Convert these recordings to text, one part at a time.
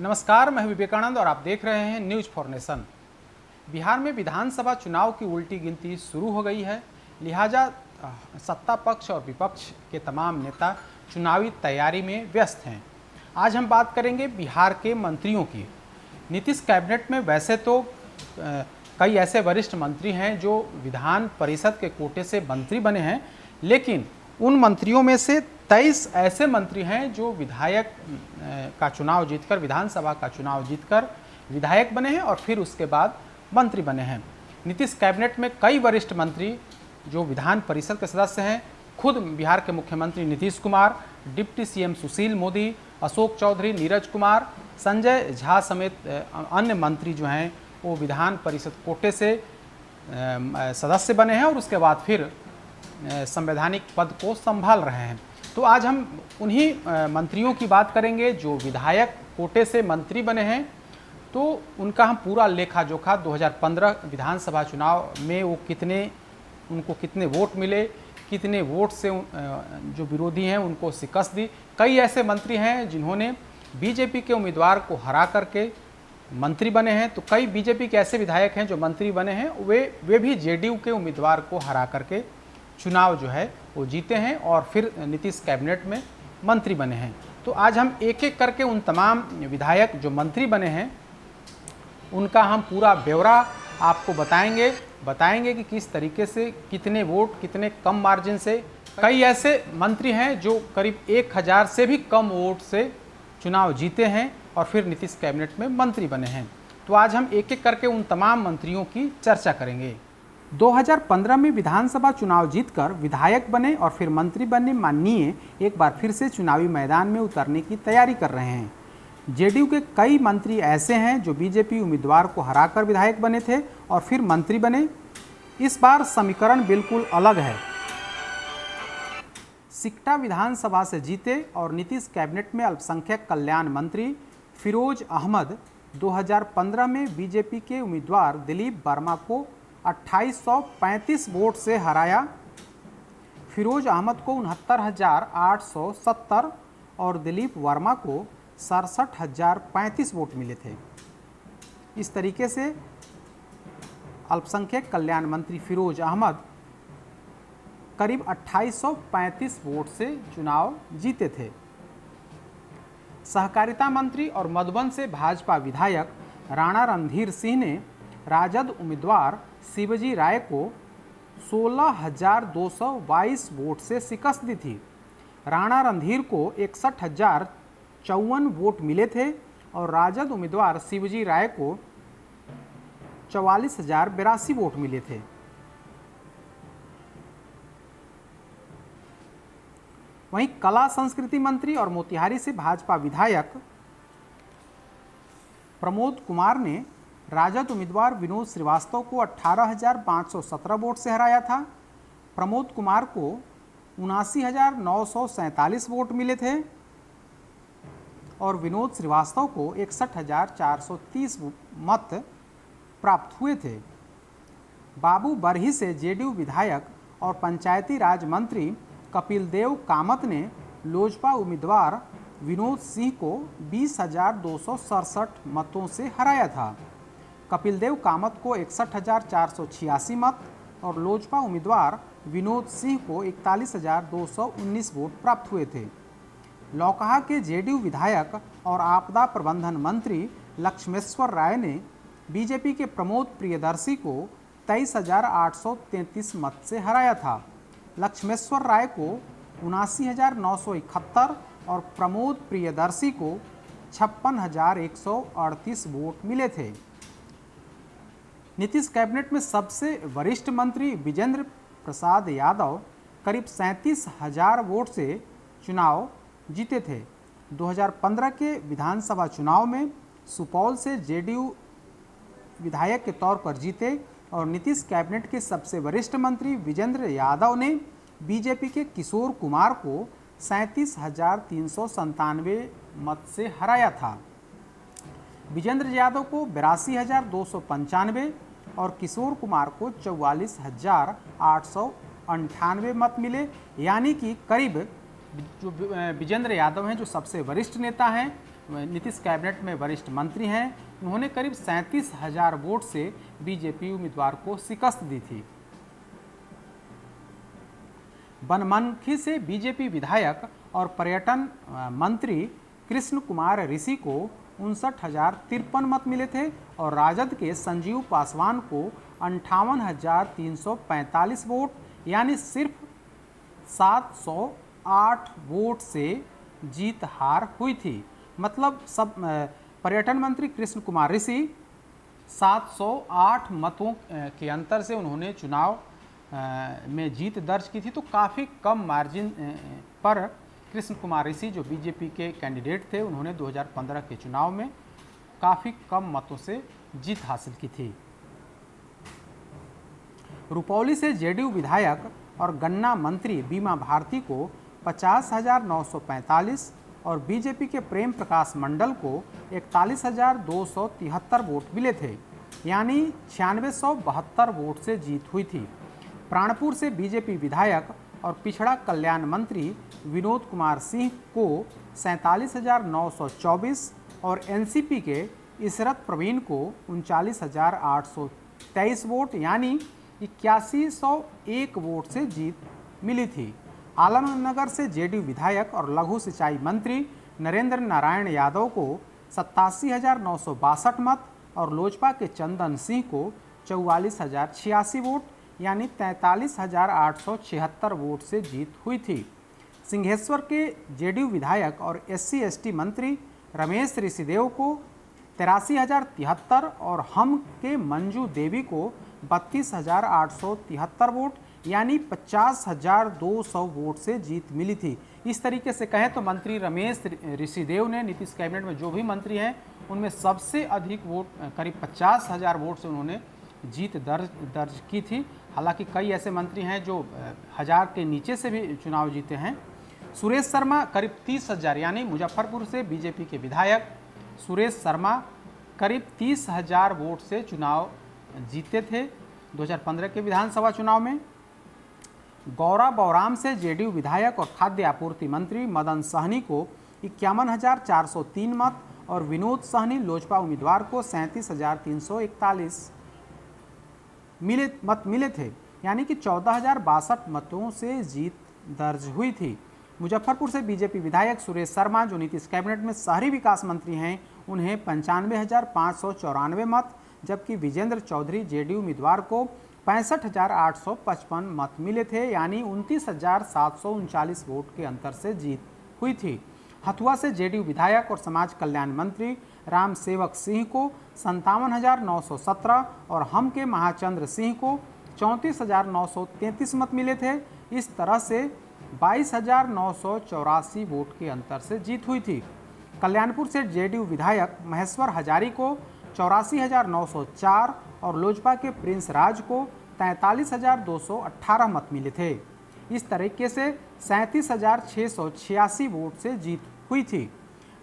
नमस्कार, मैं विवेकानंद और आप देख रहे हैं न्यूज फॉर नेशन। बिहार में विधानसभा चुनाव की उल्टी गिनती शुरू हो गई है, लिहाजा सत्ता पक्ष और विपक्ष के तमाम नेता चुनावी तैयारी में व्यस्त हैं। आज हम बात करेंगे बिहार के मंत्रियों की। नीतीश कैबिनेट में वैसे तो कई ऐसे वरिष्ठ मंत्री हैं जो विधान परिषद के कोटे से मंत्री बने हैं, लेकिन उन मंत्रियों में से 23 ऐसे मंत्री हैं जो विधायक का चुनाव जीतकर, विधानसभा का चुनाव जीतकर विधायक बने हैं और फिर उसके बाद मंत्री बने हैं। नीतीश कैबिनेट में कई वरिष्ठ मंत्री जो विधान परिषद के सदस्य हैं, खुद बिहार के मुख्यमंत्री नीतीश कुमार, डिप्टी सीएम सुशील मोदी, अशोक चौधरी, नीरज कुमार, संजय झा समेत अन्य मंत्री जो हैं वो विधान परिषद कोटे से सदस्य बने हैं और उसके बाद फिर संवैधानिक पद को संभाल रहे हैं। तो आज हम उन्हीं मंत्रियों की बात करेंगे जो विधायक कोटे से मंत्री बने हैं। तो उनका हम पूरा लेखा जोखा 2015 विधानसभा चुनाव में उनको कितने वोट मिले, कितने वोट से जो विरोधी हैं उनको शिकस्त दी। कई ऐसे मंत्री हैं जिन्होंने बीजेपी के उम्मीदवार को हरा करके मंत्री बने हैं, तो कई बीजेपी के ऐसे विधायक हैं जो मंत्री बने हैं, वे भी जेडीयू के उम्मीदवार को हरा करके चुनाव जो है वो जीते हैं और फिर नीतीश कैबिनेट में मंत्री बने हैं। तो आज हम एक एक करके उन तमाम विधायक जो मंत्री बने हैं उनका हम पूरा ब्यौरा आपको बताएंगे कि किस तरीके से, कितने वोट, कितने कम मार्जिन से। कई ऐसे मंत्री हैं जो करीब 1000 से भी कम वोट से चुनाव जीते हैं और फिर नीतीश कैबिनेट में मंत्री बने हैं। तो आज हम एक एक करके उन तमाम मंत्रियों की चर्चा करेंगे। 2015 में विधानसभा चुनाव जीतकर विधायक बने और फिर मंत्री बने माननीय एक बार फिर से चुनावी मैदान में उतरने की तैयारी कर रहे हैं। जेडीयू के कई मंत्री ऐसे हैं जो बीजेपी उम्मीदवार को हराकर विधायक बने थे और फिर मंत्री बने। इस बार समीकरण बिल्कुल अलग है। सिकटा विधानसभा से जीते और नीतीश कैबिनेट में अल्पसंख्यक कल्याण मंत्री फिरोज अहमद 2015 में बीजेपी के उम्मीदवार दिलीप वर्मा को 2835 वोट से हराया। फिरोज अहमद को 69,870 और दिलीप वर्मा को 67,035 वोट मिले थे। इस तरीके से अल्पसंख्यक कल्याण मंत्री फिरोज अहमद करीब 2835 वोट से चुनाव जीते थे। सहकारिता मंत्री और मधुबन से भाजपा विधायक राणा रणधीर सिंह ने राजद उम्मीदवार शिवजी राय को 16,222 वोट से शिकस्त दी थी। राणा रणधीर को 61,054 वोट मिले थे और राजद उम्मीदवार शिवजी राय को 44,082 वोट मिले थे। वहीं कला संस्कृति मंत्री और मोतिहारी से भाजपा विधायक प्रमोद कुमार ने राजद उम्मीदवार विनोद श्रीवास्तव को 18,517 वोट से हराया था। प्रमोद कुमार को 79,947 वोट मिले थे और विनोद श्रीवास्तव को 61,430 मत प्राप्त हुए थे। बाबू बरही से जेडीयू विधायक और पंचायती राज मंत्री कपिल देव कामत ने लोजपा उम्मीदवार विनोद सिंह को 20,267 मतों से हराया था। कपिल देव कामत को 61,486 मत और लोजपा उम्मीदवार विनोद सिंह को 41,219 वोट प्राप्त हुए थे। लौकहा के जेडीयू विधायक और आपदा प्रबंधन मंत्री लक्ष्मेश्वर राय ने बीजेपी के प्रमोद प्रियदर्शी को 23,833 मत से हराया था। लक्ष्मेश्वर राय को 79,971 और प्रमोद प्रियदर्शी को 56,138 वोट मिले थे। नीतीश कैबिनेट में सबसे वरिष्ठ मंत्री विजेंद्र प्रसाद यादव करीब 37,000 वोट से चुनाव जीते थे। 2015 के विधानसभा चुनाव में सुपौल से जेडीयू विधायक के तौर पर जीते और नीतीश कैबिनेट के सबसे वरिष्ठ मंत्री विजेंद्र यादव ने बीजेपी के किशोर कुमार को 37,397 मत से हराया था। विजेंद्र यादव को 82,295 और किशोर कुमार को 44,898 मत मिले, यानी कि करीब जो विजेंद्र यादव हैं, जो सबसे वरिष्ठ नेता हैं, नीतीश कैबिनेट में वरिष्ठ मंत्री हैं, उन्होंने करीब 37,000 वोट से बीजेपी उम्मीदवार को शिकस्त दी थी। बनमनखी से बीजेपी विधायक और पर्यटन मंत्री कृष्ण कुमार ऋषि को 59,053 मत मिले थे और राजद के संजीव पासवान को 58,345 वोट यानी सिर्फ 708 वोट से जीत हार हुई थी। मतलब सब पर्यटन मंत्री कृष्ण कुमार ऋषि 708 मतों के अंतर से उन्होंने चुनाव में जीत दर्ज की थी। तो काफ़ी कम मार्जिन पर कृष्ण कुमार ऋषि जो बीजेपी के कैंडिडेट थे, उन्होंने 2015 के चुनाव में काफ़ी कम मतों से जीत हासिल की थी। रुपौली से जेडीयू विधायक और गन्ना मंत्री बीमा भारती को 50,945 और बीजेपी के प्रेम प्रकाश मंडल को 41,273 वोट मिले थे, यानी 9672 वोट से जीत हुई थी। प्राणपुर से बीजेपी विधायक और पिछड़ा कल्याण मंत्री विनोद कुमार सिंह को 47,924 और एनसीपी के इसरत प्रवीण को 39,823 वोट यानी 8101 वोट से जीत मिली थी। आलमनगर से जेडीयू विधायक और लघु सिंचाई मंत्री नरेंद्र नारायण यादव को 87,962 मत और लोजपा के चंदन सिंह को 44,086 वोट यानी 43,876 वोट से जीत हुई थी। सिंहेश्वर के जेडीयू विधायक और SC/ST मंत्री रमेश ऋषिदेव को 83,073 और हम के मंजू देवी को 32,873 वोट यानी 50,200 वोट से जीत मिली थी। इस तरीके से कहें तो मंत्री रमेश ऋषिदेव ने नीतीश कैबिनेट में जो भी मंत्री हैं उनमें सबसे अधिक वोट करीब 50,000 वोट से उन्होंने जीत दर्ज की थी। हालांकि कई ऐसे मंत्री हैं जो 1000 के नीचे से भी चुनाव जीते हैं। सुरेश शर्मा करीब 30,000 यानी मुजफ्फरपुर से बीजेपी के विधायक सुरेश शर्मा करीब 30,000 वोट से चुनाव जीते थे 2015 के विधानसभा चुनाव में। गौरा बौराम से जेडीयू विधायक और खाद्य आपूर्ति मंत्री मदन सहनी को 51,403 मत और विनोद सहनी लोजपा उम्मीदवार को 37,341 मत मिले थे, यानी कि 14,062 मतों से जीत दर्ज हुई थी। मुजफ्फरपुर से बीजेपी विधायक सुरेश शर्मा जो नीतीश कैबिनेट में शहरी विकास मंत्री हैं, उन्हें 95,594 मत, जबकि विजेंद्र चौधरी जेडीयू उम्मीदवार को 65,855 मत मिले थे, यानी 29,739 वोट के अंतर से जीत हुई थी। हथुआ से जेडीयू विधायक और समाज कल्याण मंत्री राम सेवक सिंह को 57,917 और हम के महाचंद्र सिंह को 34,933 मत मिले थे। इस तरह से 22,984 वोट के अंतर से जीत हुई थी। कल्याणपुर से जेडीयू विधायक महेश्वर हजारी को 84,904 और लोजपा के प्रिंस राज को 43,218 मत मिले थे। इस तरीके से 37,686 वोट से जीत हुई थी।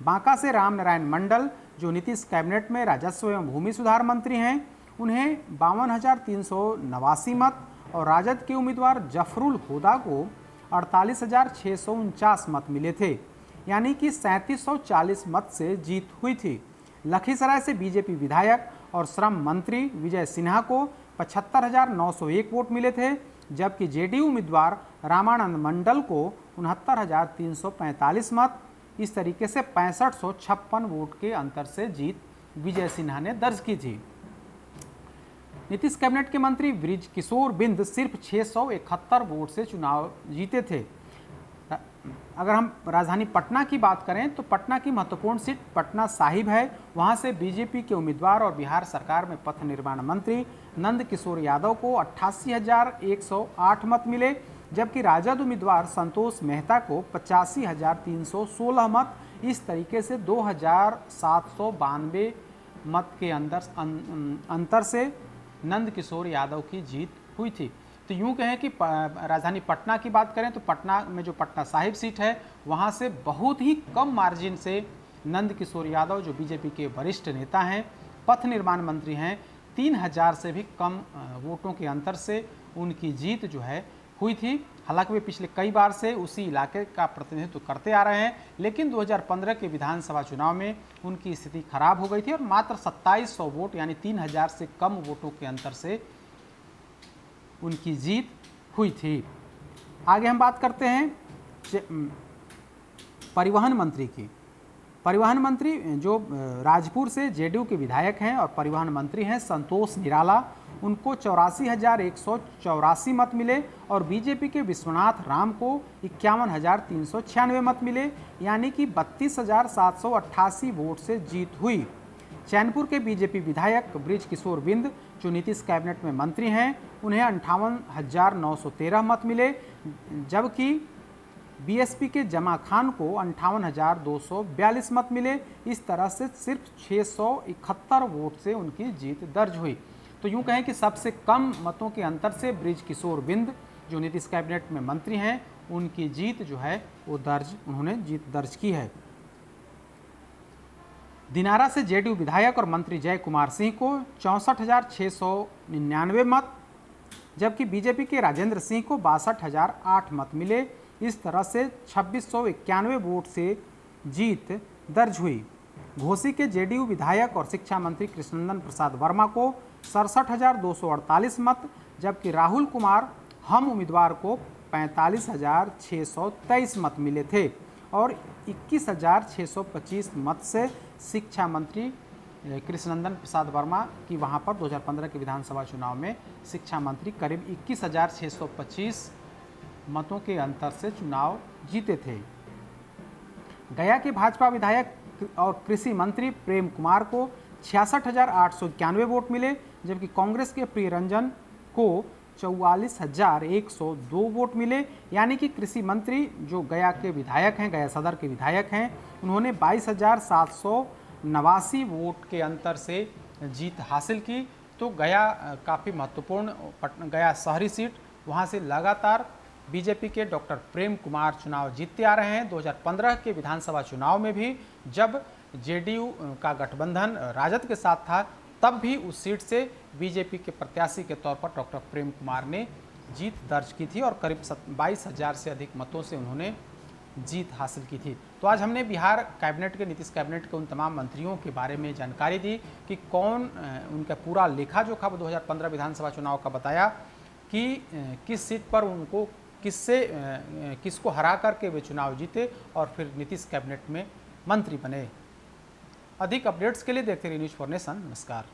बांका से राम नारायण मंडल जो नीतीश कैबिनेट में राजस्व एवं भूमि सुधार मंत्री हैं, उन्हें 52,389 मत और राजद के उम्मीदवार जफरुल हुदा को 48,649 मत मिले थे, यानी कि 3740 मत से जीत हुई थी। लखीसराय से बीजेपी विधायक और श्रम मंत्री विजय सिन्हा को 75,901 वोट मिले थे, जबकि जेडीयू उम्मीदवार रामानंद मंडल को 69,345 मत। इस तरीके से 6556 वोट के अंतर से जीत विजय सिन्हा ने दर्ज की थी। नीतीश कैबिनेट के मंत्री ब्रिज किशोर बिंद सिर्फ 671 वोट से चुनाव जीते थे। अगर हम राजधानी पटना की बात करें तो पटना की महत्वपूर्ण सीट पटना साहिब है। वहां से बीजेपी के उम्मीदवार और बिहार सरकार में पथ निर्माण मंत्री नंद किशोर यादव को 88,108 मत मिले, जबकि राजद उम्मीदवार संतोष मेहता को 85,316 मत। इस तरीके से 2,792 मत के अंतर से नंद किशोर यादव की जीत हुई थी। तो यूँ कहें कि राजधानी पटना की बात करें तो पटना में जो पटना साहिब सीट है वहाँ से बहुत ही कम मार्जिन से नंद किशोर यादव जो बीजेपी के वरिष्ठ नेता हैं, पथ निर्माण मंत्री हैं, 3,000 से भी कम वोटों के अंतर से उनकी जीत जो है हुई थी। हालांकि वे पिछले कई बार से उसी इलाके का प्रतिनिधित्व करते आ रहे हैं, लेकिन 2015 के विधानसभा चुनाव में उनकी स्थिति खराब हो गई थी और मात्र 2700 वोट यानी 3000 से कम वोटों के अंतर से उनकी जीत हुई थी। आगे हम बात करते हैं परिवहन मंत्री की। परिवहन मंत्री जो राजपुर से जेडीयू के विधायक हैं और परिवहन मंत्री हैं संतोष निराला, उनको 84,184 मत मिले और बीजेपी के विश्वनाथ राम को 51,396 मत मिले, यानी कि 32,788 वोट से जीत हुई। चैनपुर के बीजेपी विधायक ब्रिज किशोर बिंद जो नीतीश कैबिनेट में मंत्री हैं, उन्हें 58,913 मत मिले, जबकि बीएसपी के जमा खान को 58,242 मत मिले। इस तरह से सिर्फ 671 वोट से उनकी जीत दर्ज हुई। तो यूं कहें कि सबसे कम मतों के अंतर से ब्रिज किशोर बिंद जो नीतीश कैबिनेट में मंत्री हैं, उनकी जीत जो है वो उन्होंने जीत दर्ज की है। दिनारा से जेडीयू विधायक और मंत्री जय कुमार सिंह को 64,699 मत, जबकि बीजेपी के राजेंद्र सिंह को 62,008 मत मिले। इस तरह से 2691 वोट से जीत दर्ज हुई। घोसी के जेडीयू विधायक और शिक्षा मंत्री कृष्णनंदन प्रसाद वर्मा को 67,248 मत, जबकि राहुल कुमार हम उम्मीदवार को 45,623 मत मिले थे और 21,625 मत से शिक्षा मंत्री कृष्णनंदन प्रसाद वर्मा की वहां पर 2015 के विधानसभा चुनाव में शिक्षा मंत्री करीब 21,625 मतों के अंतर से चुनाव जीते थे। गया के भाजपा विधायक और कृषि मंत्री प्रेम कुमार को 66,891 वोट मिले, जबकि कांग्रेस के प्रिय रंजन को 44,102 वोट मिले, यानी कि कृषि मंत्री जो गया के विधायक हैं, गया सदर के विधायक हैं, उन्होंने 22,789 वोट के अंतर से जीत हासिल की। तो गया काफ़ी महत्वपूर्ण गया शहरी सीट, वहाँ से लगातार बीजेपी के डॉक्टर प्रेम कुमार चुनाव जीतते आ रहे हैं। 2015 के विधानसभा चुनाव में भी जब जेडीयू का गठबंधन राजद के साथ था, तब भी उस सीट से बीजेपी के प्रत्याशी के तौर पर डॉक्टर प्रेम कुमार ने जीत दर्ज की थी और करीब 22,000 से अधिक मतों से उन्होंने जीत हासिल की थी। तो आज हमने बिहार कैबिनेट के, नीतीश कैबिनेट के उन तमाम मंत्रियों के बारे में जानकारी दी कि कौन उनका पूरा लेखा जोखा 2015 विधानसभा चुनाव का बताया कि किस सीट पर उनको किसको हरा करके वे चुनाव जीते और फिर नीतीश कैबिनेट में मंत्री बने। अधिक अपडेट्स के लिए देखते रहिए न्यूज़ फॉर नेशन। नमस्कार।